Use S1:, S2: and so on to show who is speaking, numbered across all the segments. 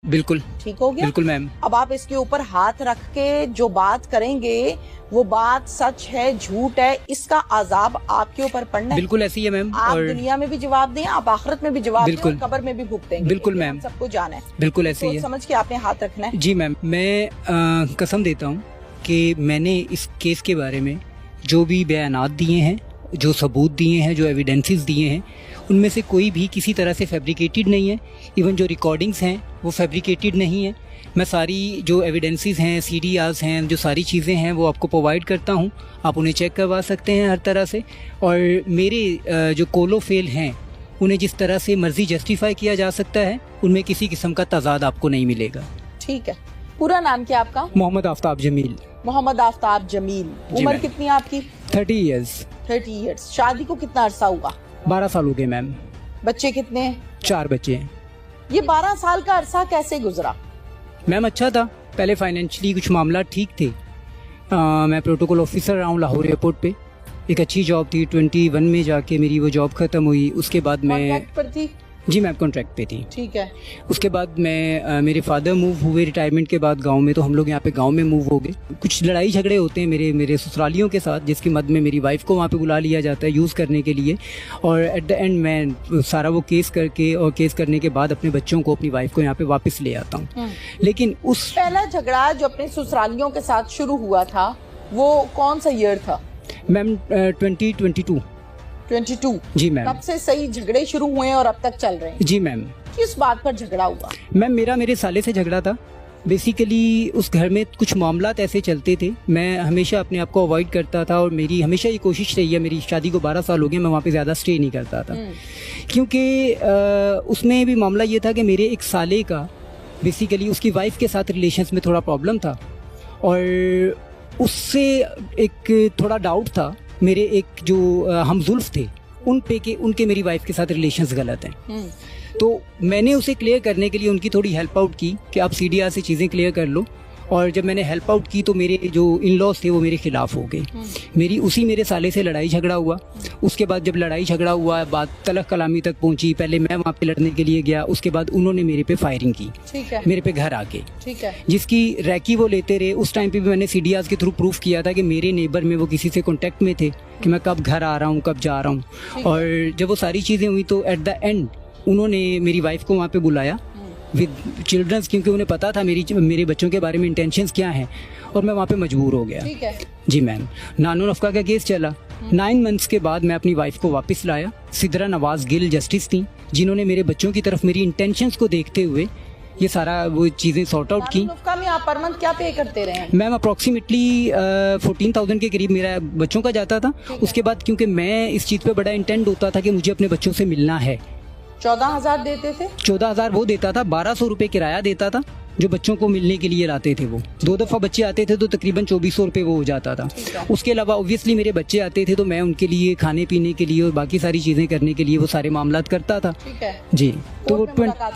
S1: बिल्कुल
S2: ठीक हो गया।
S1: बिल्कुल मैम।
S2: अब आप इसके ऊपर हाथ रख के जो बात करेंगे वो बात सच है झूठ है, इसका अजाब आपके ऊपर पड़ना है।
S1: बिल्कुल ऐसी है मैम।
S2: आप
S1: और
S2: दुनिया में भी जवाब दें, आप आखिरत में भी जवाब दें,
S1: बिल्कुल।
S2: और कब्र में भी भुगतेंगे।
S1: बिल्कुल
S2: ये
S1: मैम।
S2: हम सबको जाना है।
S1: बिल्कुल ऐसी
S2: सोच
S1: है।
S2: समझ के आपने हाथ रखना है।
S1: जी मैम, मैं कसम देता हूँ कि मैंने इस केस के बारे में जो भी बयानात दिए हैं, जो सबूत दिए हैं, जो एविडेंसेस दिए हैं, उनमें से कोई भी किसी तरह से फैब्रिकेटेड नहीं है। इवन जो रिकॉर्डिंग्स हैं वो फैब्रिकेटेड नहीं है। मैं सारी जो एविडेंसेस हैं, CDRs हैं, जो सारी चीज़ें हैं वो आपको प्रोवाइड करता हूँ। आप उन्हें चेक करवा सकते हैं हर तरह से। और मेरे जो कोलो फेल हैं उन्हें जिस तरह से मर्जी जस्टिफाई किया जा सकता है, उनमें किसी किस्म का तजाद आपको नहीं मिलेगा।
S2: ठीक है। पूरा नाम क्या आपका?
S1: मोहम्मद आफ्ताब जमील।
S2: मोहम्मद आफ्ताब जमील। उम्र
S1: मैम।
S2: कितनी है आपकी?
S1: 30 ईयर्स।
S2: 30 इयर्स। शादी को कितना अरसा हुआ?
S1: 12 साल हो गए मैम।
S2: बच्चे कितने हैं?
S1: 4 बच्चे हैं।
S2: ये 12 साल का अरसा कैसे गुजरा?
S1: मैम अच्छा था, पहले फाइनेंशियली कुछ मामला ठीक थे। मैं प्रोटोकॉल ऑफिसर रहा हूँ लाहौर एयरपोर्ट पे। एक अच्छी जॉब थी। 21 में जाके मेरी वो जॉब ख़त्म हुई। उसके बाद मैं
S2: कॉन्ट्रैक्ट पर थी?
S1: जी मैम कॉन्ट्रैक्ट पे थी।
S2: ठीक है।
S1: उसके बाद मैं मेरे फादर मूव हुए रिटायरमेंट के बाद गांव में, तो हम लोग यहाँ पे गांव में मूव हो गए। कुछ लड़ाई झगड़े होते हैं मेरे ससुरालियों के साथ, जिसकी मद में मेरी वाइफ को वहाँ पे बुला लिया जाता है यूज़ करने के लिए। और एट द एंड मैं सारा वो केस करके और केस करने के बाद अपने बच्चों को, अपनी वाइफ को यहाँ पे वापस ले आता हूँ। लेकिन उस
S2: पहला झगड़ा जो अपने ससुरालियों के साथ शुरू हुआ था वो कौन सा ईयर था?
S1: मैम 2022।
S2: 22।
S1: जी मैम।
S2: तब से सही झगड़े शुरू हुए हैं और अब तक चल रहे हैं।
S1: जी मैम।
S2: किस बात पर झगड़ा हुआ?
S1: मैम मेरे साले से झगड़ा था। बेसिकली उस घर में कुछ मामलात ऐसे चलते थे, मैं हमेशा अपने आप को अवॉइड करता था। और मेरी हमेशा ये कोशिश रही है, मेरी शादी को 12 साल हो गए, मैं वहाँ पे ज़्यादा स्टे नहीं करता था। क्योंकि उसमें भी मामला ये था कि मेरे एक साले का बेसिकली उसकी वाइफ के साथ रिलेशंस में थोड़ा प्रॉब्लम था। और उससे एक थोड़ा डाउट था। मेरे एक जो हमजुल्फ थे उन पे के उनके मेरी वाइफ के साथ रिलेशंस गलत हैं। तो मैंने उसे क्लियर करने के लिए उनकी थोड़ी हेल्प आउट की कि आप CDR से चीज़ें क्लियर कर लो। और जब मैंने हेल्प आउट की तो मेरे जो इन लॉज थे वो मेरे खिलाफ हो गए। मेरे साले से लड़ाई झगड़ा हुआ। उसके बाद जब लड़ाई झगड़ा हुआ, बात तलक कलामी तक पहुंची। पहले मैं वहाँ पे लड़ने के लिए गया, उसके बाद उन्होंने मेरे पे फायरिंग की।
S2: ठीक है।
S1: मेरे पे घर आके।
S2: ठीक है।
S1: जिसकी रैकी वो लेते रहे। उस टाइम पे भी मैंने CDRs के थ्रू प्रूफ किया था कि मेरे नेबर में वो किसी से कॉन्टेक्ट में थे कि मैं कब घर आ रहा हूँ, कब जा रहा हूँ। और जब वो सारी चीज़ें हुई तो एट द एंड उन्होंने मेरी वाइफ को वहाँ पे बुलाया विद चिल्ड्रंस, क्योंकि उन्हें पता था मेरे बच्चों के बारे में इंटेंशंस क्या हैं। और मैं वहाँ पे मजबूर हो गया।
S2: ठीक है।
S1: जी मैम। नानो नफका का केस चला। 9 मंथ्स के बाद मैं अपनी वाइफ को वापस लाया। सिद्रा नवाज गिल जस्टिस थी, जिन्होंने मेरे बच्चों की तरफ मेरी इंटेंशंस को देखते हुए ये सारा वो चीज़ें सॉर्ट आउट की।
S2: में आप पर मंथ क्या पे करते रहे हैं?
S1: मैम अप्रॉक्सीमेटली 14,000 के करीब मेरा बच्चों का जाता था। उसके बाद क्योंकि मैं इस चीज़ पे बड़ा इंटेंट होता था कि मुझे अपने बच्चों से मिलना है।
S2: 14,000 देते थे?
S1: 14,000 वो देता था, 1,200 रुपये किराया देता था जो बच्चों को मिलने के लिए लाते थे। वो 2 दफ़ा बच्चे आते थे तो तकरीबन 2,400 रुपये वो हो जाता था। उसके अलावा ऑब्वियसली मेरे बच्चे आते थे तो मैं उनके लिए खाने पीने के लिए और बाकी सारी चीज़ें करने के लिए वो सारे मामलात करता था।
S2: ठीक है।
S1: जी। तो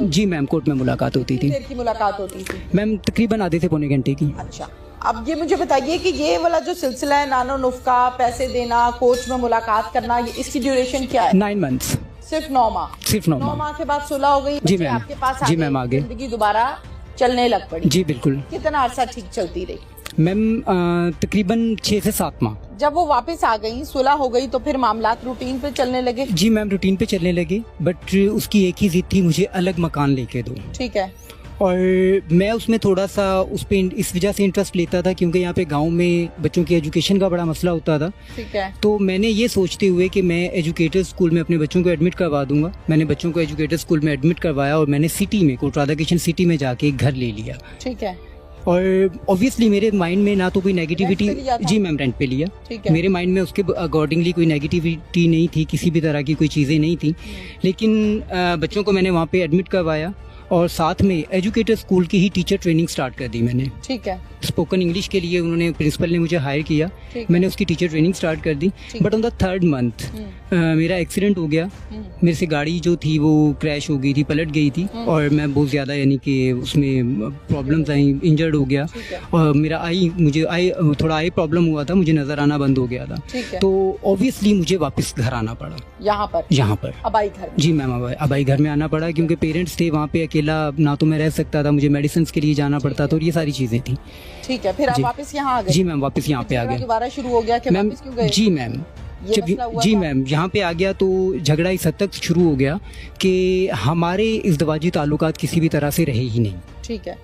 S2: जी
S1: मैम कोर्ट में मुलाकात होती थी।
S2: देर की मुलाकात होती थी?
S1: मैम तकरीबन आधे से पौने घंटे की।
S2: अच्छा, अब ये मुझे बताइए कि ये वाला जो सिलसिला है नानो नुफ्का, पैसे देना, कोच में मुलाकात करना, इसकी ड्यूरेशन क्या है?
S1: 9 मंथ्स।
S2: सिर्फ 9 माह?
S1: सिर्फ 9
S2: माह के बाद सुलह हो गई?
S1: जी मैम।
S2: आपके पास
S1: जी मैम आ गए।
S2: जिंदगी दोबारा चलने लग पड़ी?
S1: जी बिल्कुल।
S2: कितना अरसा ठीक चलती रही?
S1: मैम तकरीबन 6 से 7 माह।
S2: जब वो वापस आ गई, सुलह हो गई, तो फिर मामलात रूटीन पे चलने लगे?
S1: जी मैम रूटीन पे चलने लगे, बट उसकी एक ही जिद थी, मुझे अलग मकान लेके दो।
S2: ठीक है।
S1: और मैं उसमें थोड़ा सा उस पे इस वजह से इंटरेस्ट लेता था क्योंकि यहाँ पे गांव में बच्चों की एजुकेशन का बड़ा मसला होता था।
S2: ठीक है।
S1: तो मैंने ये सोचते हुए कि मैं एजुकेटर स्कूल में अपने बच्चों को एडमिट करवा दूंगा, मैंने बच्चों को एजुकेटर स्कूल में एडमिट करवाया और मैंने सिटी में कोट राधा किशन सिटी में जाके एक घर ले लिया।
S2: ठीक है।
S1: और ऑब्वियसली मेरे माइंड में ना तो कोई नेगेटिविटी। जी मैम रेंट पे लिया। मेरे माइंड में उसके अकॉर्डिंगली कोई नेगेटिविटी नहीं थी, किसी भी तरह की कोई चीज़ें नहीं थी। लेकिन बच्चों को मैंने वहाँ पे एडमिट करवाया और साथ में एजुकेटर स्कूल की ही टीचर ट्रेनिंग स्टार्ट कर दी मैंने।
S2: ठीक है।
S1: स्पोकन इंग्लिश के लिए उन्होंने प्रिंसिपल ने मुझे हायर किया, मैंने उसकी टीचर ट्रेनिंग स्टार्ट कर दी। But on the 3rd month मेरा एक्सीडेंट हो गया। मेरे से गाड़ी जो थी वो क्रैश हो गई थी, पलट गई थी और मैं बहुत ज़्यादा यानी कि उसमें प्रॉब्लम्स आई, इंजर्ड हो गया और मेरा थोड़ा आई प्रॉब्लम हुआ था, मुझे नज़र आना बंद हो गया था। तो ऑब्वियसली मुझे वापस घर आना पड़ा। यहाँ पर अबाई घर? जी मैम अबाई घर में आना पड़ा क्योंकि पेरेंट्स थे वहाँ पे अकेला ना तो मैं रह सकता था, मुझे मेडिसिन के लिए जाना पड़ता था और ये सारी चीज़ें थी।
S2: ठीक है, फिर आप
S1: जी।
S2: वापस यहाँ आ गए?
S1: जी मैम, वापस यहाँ पे आ
S2: झगड़ा
S1: गया
S2: दोबारा शुरू हो गया कि
S1: मैम।
S2: वापस क्यों गए?
S1: जी मैम,
S2: ये
S1: जब
S2: मसला हुआ
S1: जी
S2: था?
S1: मैम यहाँ पे आ गया तो झगड़ा इस हद तक शुरू हो गया कि हमारे इज़दवाजी ताल्लुकात किसी भी तरह से रहे ही नहीं।
S2: ठीक है,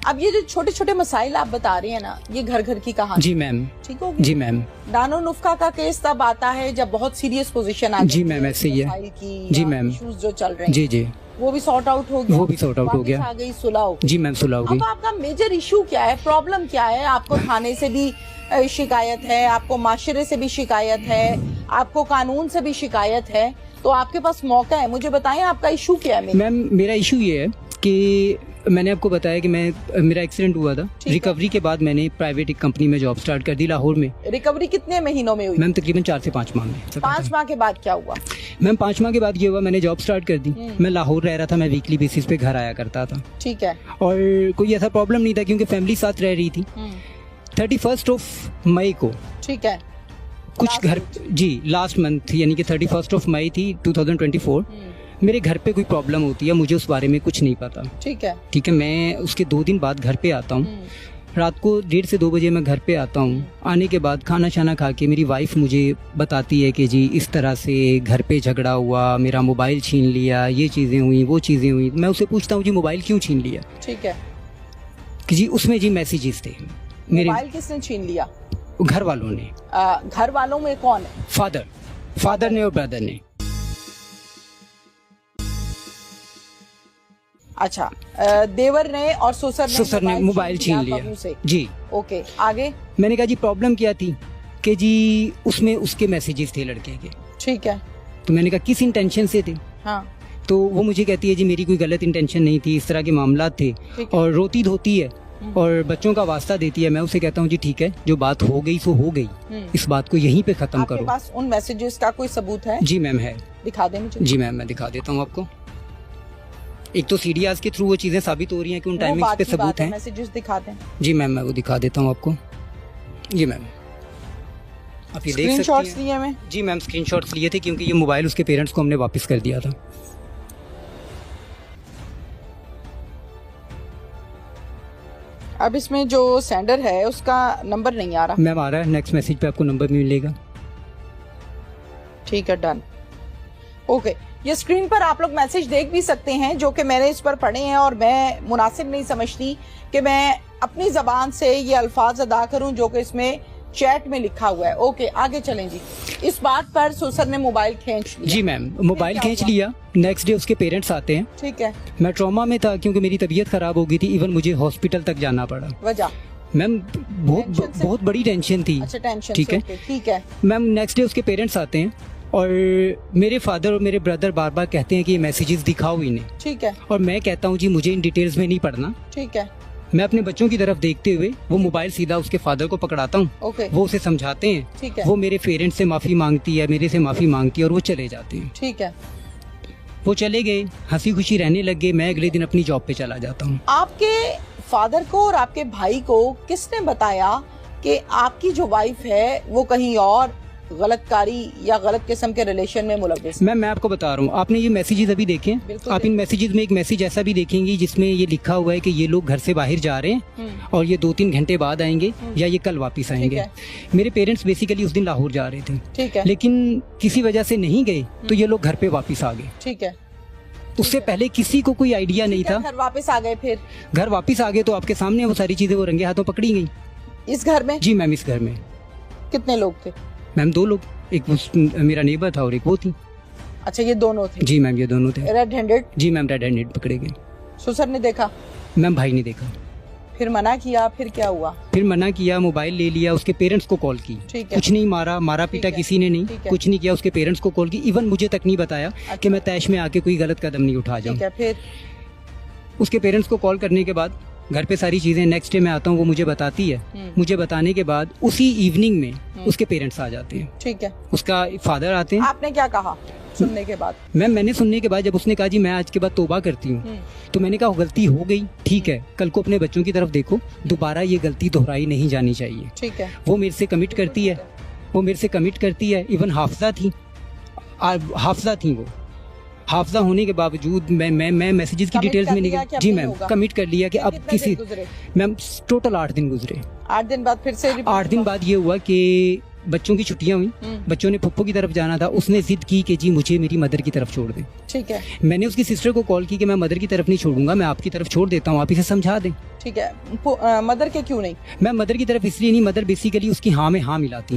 S2: अब ये जो छोटे छोटे मसाइल आप बता रही हैं ना, ये घर घर की कहानी।
S1: जी मैम।
S2: ठीक होगी?
S1: जी मैम।
S2: दानो नुफ्का का केस तब आता है जब बहुत सीरियस पोजीशन आ
S1: जी मैम, ऐसे ही है।
S2: मसाइल की
S1: जी
S2: या
S1: मैम।
S2: इश्यूज जो चल रहे हैं,
S1: जी जी,
S2: वो भी सॉर्ट आउट हो गया,
S1: वो भी सॉर्ट आउट हो
S2: वापस
S1: गया।
S2: आ गई सुलह हो गई।
S1: जी मैम, सुलह हो गई।
S2: अब आपका मेजर इशू क्या है, प्रॉब्लम क्या है? आपको थाने से भी शिकायत है, आपको माशरे से भी शिकायत है, आपको कानून से भी शिकायत है, तो आपके पास मौका है, मुझे बताएं आपका इशू क्या है?
S1: मैम मेरा इशू ये है कि मैंने आपको बताया कि मेरा एक्सीडेंट हुआ था।
S2: ठीक है।
S1: रिकवरी के बाद मैंने प्राइवेट एक कंपनी में जॉब स्टार्ट कर दी लाहौर में।
S2: रिकवरी कितने महीनों में हुई?
S1: मैम तकरीबन 4 से 5 माह में।
S2: 5 माह के बाद क्या हुआ?
S1: मैम 5 माह के बाद ये हुआ, मैंने जॉब स्टार्ट कर दी। मैं लाहौर रह रहा था, मैं वीकली बेसिस पे घर आया करता था
S2: ठीक है।
S1: और कोई ऐसा प्रॉब्लम नहीं था क्योंकि फैमिली साथ रह रही थी। 31 मई को
S2: ठीक है,
S1: कुछ
S2: Last
S1: घर जी लास्ट मंथ यानी कि 31 मई थी 2024, मेरे घर पे कोई प्रॉब्लम होती है, मुझे उस बारे में कुछ नहीं पता।
S2: ठीक है।
S1: ठीक है, मैं उसके 2 दिन बाद घर पे आता हूँ। रात को 1:30 से 2 बजे मैं घर पे आता हूँ। आने के बाद खाना शाना खा के मेरी वाइफ मुझे बताती है कि जी इस तरह से घर पे झगड़ा हुआ, मेरा मोबाइल छीन लिया, ये चीज़ें हुई, वो चीज़ें हुई। मैं उससे पूछता हूँ जी मोबाइल क्यों छीन लिया?
S2: ठीक है,
S1: कि जी उसमें जी मैसेजेस थे मेरे,
S2: मोबाइल किसने छीन लिया?
S1: घर वालों ने।
S2: घर वालों में कौन है?
S1: फादर ने और ब्रदर ने।
S2: अच्छा, देवर ने और ससुर ने
S1: मोबाइल छीन लिया
S2: बहू से।
S1: जी।
S2: ओके, आगे?
S1: मैंने कहा जी प्रॉब्लम क्या थी? कि जी उसमें उसके मैसेजेस थे लड़के के।
S2: ठीक है।
S1: तो मैंने कहा किस इंटेंशन से थे?
S2: हाँ,
S1: तो वो मुझे कहती है जी मेरी कोई गलत इंटेंशन नहीं थी, इस तरह के मामला थे।
S2: ठीक है।
S1: और रोती धोती है और बच्चों का वास्ता देती है। मैं उसे कहता हूँ जी ठीक है, जो बात हो गई सो हो गई, इस बात को यहीं पे खत्म
S2: आपके
S1: करो।
S2: पास उन मैसेजेस का कोई सबूत है?
S1: जी मैम है।
S2: दिखा दें मुझे।
S1: जी मैम, मैं दिखा देता हूँ आपको। एक तो सीडीआर के थ्रू वो चीजें साबित हो रही हैं कि उन
S2: वो
S1: टाइमिंग्स
S2: बात
S1: पे
S2: की
S1: सबूत
S2: बात है,
S1: हैं।
S2: मैसेजेस दिखा दें।
S1: जी मैम, मैं वो दिखा देता हूँ आपको। जी मैम, आप ये देख सकती
S2: स्क्रीनशॉट्स
S1: हैं।
S2: लिए मैं।
S1: जी मैम, स्क्रीनशॉट्स लिए थे क्योंकि ये मोबाइल उसके पेरेंट्स को हमने वापस कर दिया था।
S2: अब इसमें जो सेंडर है उसका नंबर नहीं आ रहा।
S1: मैम आ रहा है, नेक्स्ट मैसेज पे आपको नंबर मिलेगा।
S2: ठीक है, डन। ओके, ये स्क्रीन पर आप लोग मैसेज देख भी सकते हैं जो कि मैंने इस पर पढ़े हैं और मैं मुनासिब नहीं समझती कि मैं अपनी जबान से ये अल्फाज अदा करूं जो कि इसमें चैट में लिखा हुआ है। ओके, आगे चलें जी। इस बात पर ससुर ने मोबाइल खींच लिया।
S1: जी मैम, मोबाइल खींच लिया। नेक्स्ट डे उसके पेरेंट्स आते हैं।
S2: ठीक है।
S1: मैं ट्रॉमा में था क्योंकि मेरी तबीयत खराब हो गई थी, इवन मुझे हॉस्पिटल तक जाना पड़ा।
S2: वजह?
S1: मैम
S2: टेंशन से?
S1: बहुत बड़ी टेंशन थी।
S2: अच्छा, टेंशन
S1: ठीक
S2: से,
S1: है।
S2: ओके, ठीक है।
S1: मैम नेक्स्ट डे उसके पेरेंट्स आते हैं और मेरे फादर और मेरे ब्रदर बार बार कहते हैं कि ये मैसेजेस दिखाओ इन्हें।
S2: ठीक है।
S1: और मैं कहता हूँ जी मुझे इन डिटेल्स में नहीं पढ़ना।
S2: ठीक है।
S1: मैं अपने बच्चों की तरफ देखते हुए वो मोबाइल सीधा उसके फादर को पकड़ाता हूँ।
S2: ओके,
S1: वो उसे समझाते हैं।
S2: ठीक है।
S1: वो मेरे पेरेंट्स से माफ़ी मांगती है, मेरे से माफ़ी मांगती है और वो चले जाते हैं।
S2: ठीक है।
S1: वो चले गए, हंसी खुशी रहने लग गए। मैं अगले दिन अपनी जॉब पे चला जाता हूँ।
S2: आपके फादर को और आपके भाई को किसने बताया कि आपकी जो वाइफ है वो कहीं और गलतकारी या गलत किस्म के रिलेशन में मुलव्विस?
S1: मैं आपको बता रहा हूँ, आपने ये मैसेजेस अभी देखे हैं।
S2: बिल्कुल
S1: आप इन मैसेजेस में एक मैसेज ऐसा भी देखेंगी जिसमें ये लिखा हुआ है कि ये लोग घर से बाहर जा रहे हैं और ये 2-3 घंटे बाद आएंगे या ये कल वापस आएंगे।
S2: है।
S1: मेरे पेरेंट्स बेसिकली उस दिन लाहौर जा रहे थे,
S2: ठीक है।
S1: लेकिन किसी वजह से नहीं गए तो ये लोग घर पे वापस आ गए।
S2: ठीक है।
S1: उससे पहले किसी को कोई आइडिया नहीं था।
S2: घर वापस आ गए, फिर
S1: घर वापस आ गए तो आपके सामने वो सारी चीजें वो रंगे हाथों पकड़ी गई।
S2: इस घर में?
S1: जी मैम, इस घर में
S2: कितने लोग थे?
S1: मैम 2 लोग, एक मेरा नेबर था और एक वो थी।
S2: अच्छा, ये दोनों थे?
S1: जी मैम, ये दोनों थे।
S2: Red handed?
S1: जी मैम, रेड हैंडेड पकड़े गए।
S2: ससुर ने देखा?
S1: मैम भाई ने देखा।
S2: फिर मना किया, फिर क्या हुआ?
S1: फिर मना किया, मोबाइल ले लिया, उसके पेरेंट्स को कॉल की।
S2: ठीक है।
S1: कुछ नहीं मारा पीटा
S2: ठीक है।
S1: किसी ने नहीं,
S2: ठीक है।
S1: कुछ नहीं किया। उसके पेरेंट्स को कॉल की, इवन मुझे तक नहीं बताया कि मैं तैश में आके कोई गलत कदम नहीं उठा जाऊं।
S2: ठीक है। फिर
S1: उसके पेरेंट्स को कॉल करने के बाद घर पे सारी चीजें, नेक्स्ट डे मैं आता हूँ, वो मुझे बताती है। मुझे बताने के बाद उसी इवनिंग में उसके पेरेंट्स आ जाते हैं।
S2: ठीक है।
S1: उसका फादर आते हैं।
S2: आपने क्या कहा सुनने के बाद?
S1: मैंने सुनने के बाद जब उसने कहा जी मैं आज के बाद तौबा करती हूँ, तो मैंने कहा गलती हो गई, ठीक है, कल को अपने बच्चों की तरफ देखो, दोबारा ये गलती दोहराई नहीं जानी चाहिए।
S2: ठीक है।
S1: वो मेरे से कमिट करती है, इवन हाफजा थी वो। हाफजा होने के बावजूद मैं मैसेजेस की
S2: Commit
S1: डिटेल्स
S2: कर
S1: में
S2: लिया
S1: नहीं
S2: कि अब
S1: जी
S2: नहीं
S1: मैम
S2: होगा?
S1: कमिट कर लिया कि
S2: फिर
S1: अब
S2: कितने
S1: किसी
S2: दिन गुजरे?
S1: मैम टोटल 8 दिन गुजरे।
S2: 8 दिन बाद फिर से
S1: 8 दिन बाद ये हुआ कि बच्चों की छुट्टियां हुई, बच्चों ने पप्पू की तरफ जाना था, उसने जिद की कि जी मुझे मेरी मदर की तरफ छोड़ दें।
S2: ठीक है,
S1: मैंने उसकी सिस्टर को कॉल की कि मैं मदर की तरफ नहीं छोड़ूंगा, मैं आपकी तरफ छोड़ देता हूँ, आप इसे समझा दें।
S2: ठीक है। मदर के क्यों नहीं?
S1: मैं मदर की तरफ इसलिए नहीं, मदर बेसिकली उसकी हाँ में हाँ मिलाती